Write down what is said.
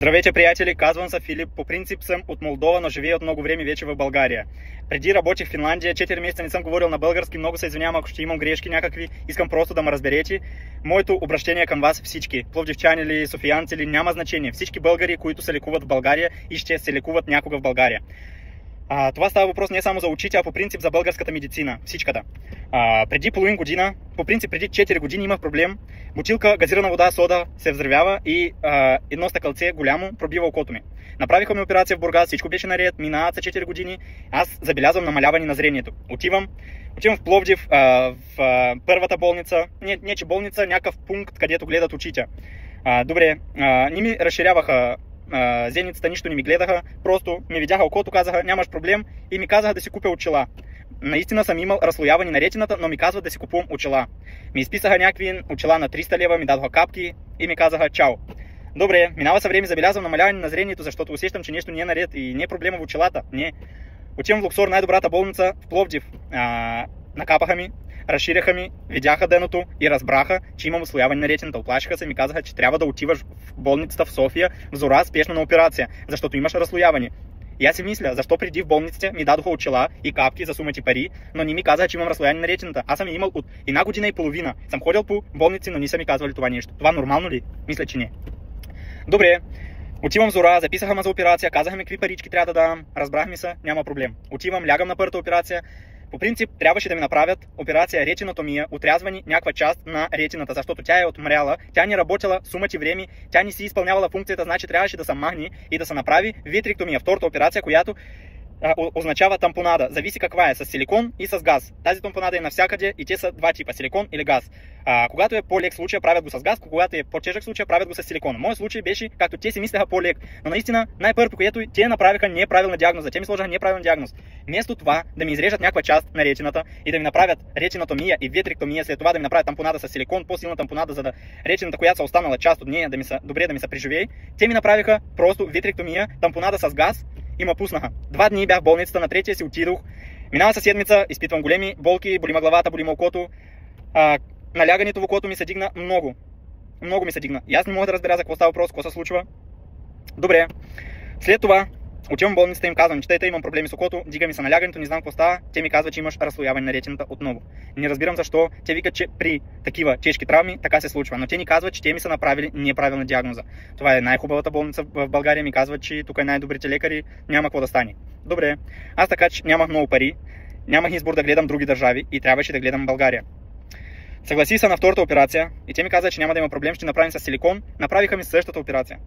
Здравейте, приятели! Казвам се Филип. По принцип съм от Молдова, но живея от много време вече в България. Преди работех в Финландия, 4 месеца не съм говорил на български, много се извинявам, ако ще имам грешки някакви, искам просто да ме разберете. Моето обращение към вас всички, пловдивчани или софиянци или, няма значение, всички българи, които се лекуват в България и ще се лекуват някога в България. Това става въпрос не само за очите, а по принцип за българската медицина, всичката. Преди половин година, по принцип преди 4 години имах проблем. Бутилка газирана вода, сода се взривява и едно стъкълце голямо пробива окото ми. Направиха ми операция в Бургас, всичко беше наред, минават се 4 години, аз забелязвам намаляване на зрението. Отивам в Пловдив, в първата болница, не че болница, някакъв пункт, където гледат очите. Добре, не ми разширяваха зеницата, нищо не ми гледаха, просто ми видяха окото, казаха нямаш проблем и ми казаха да си купя очила. Наистина съм имал разслояване на ретината, но ми казват да си купувам очила. Ми изписаха някакви очила на 300 лева, ми дадоха капки и ми казаха чао. Добре, минава се време, забелязвам намаляване на зрението, защото усещам, че нещо не е наред и не е проблема в очилата. Не. Отивам в Луксор, най-добрата болница в Пловдив. Накапаха ми, разширяха ми, видяха дъното и разбраха, че имам усвояване на ретината. Оплашиха се, ми казаха, че трябва да отиваш в болницата в София в Зора спешно на операция, защото имаш разслояване. И аз си мисля, защо преди в болниците ми дадоха очила и капки за сумати пари, но не ми казаха, че имам разслояване на ретината. Аз съм имал от 1 година и половина. Съм ходил по болници, но не са ми казвали това нещо. Това нормално ли? Мисля, че не. Добре, отивам в Зора, записаха ме за операция, казаха ми какви парички трябва да дам, разбрахме се, няма проблем. Отивам, лягам на първата операция. По принцип трябваше да ми направят операция ретинотомия, отрязване някаква част на ретината, защото тя е отмряла, тя не работила сумати време, тя не си изпълнявала функцията, значи трябваше да се махне и да се направи витректомия, втората операция, която означава тампонада. Зависи каква е, с силикон и с газ. Тази тампонада е навсякъде и те са два типа, силикон или газ. Когато е по-лек случай, правят го с газ, когато е по-тежък случай, правят го с силикон. Моят случай беше, както те си мислеха, по-лек, но наистина най-първо, което те направиха неправилна диагноза, те ми сложиха неправилен диагноз. Вместо това да ми изрежат някаква част на ретината и да ми направят ретинотомия и витректомия, след това да ми направят тампонада с силикон, по-силна тампонада, за да ретината, която са останала част от нея, добре да ми се приживее, те ми направиха просто витректомия, тампонада с газ и ме пуснаха. 2 дни бях в болницата, на третия си отидох. Минава се седмица, изпитвам големи болки, боли ме главата, боли ме окото. Налягането в окото ми се дигна много. Много ми се дигна. И аз не мога да разбера за какво става въпрос, какво се случва. Добре. След това отивам в болницата и им казвам, че имам проблеми с окото, дига ми се налягането, не знам какво става. Те ми казват, че имаш разслояване на ретината отново. Не разбирам защо. Те викат, че при такива тежки травми така се случва. Но те ни казват, че те ми са направили неправилна диагноза. Това е най-хубавата болница в България, ми казват, че тук е най-добрите лекари, няма какво да стане. Добре. Аз така, че нямах много пари, нямах избор да гледам други държави и трябваше да гледам България. Съгласи се на втората операция и те ми казаха, че няма да има проблем, ще направим с силикон. Направиха ми същата операция.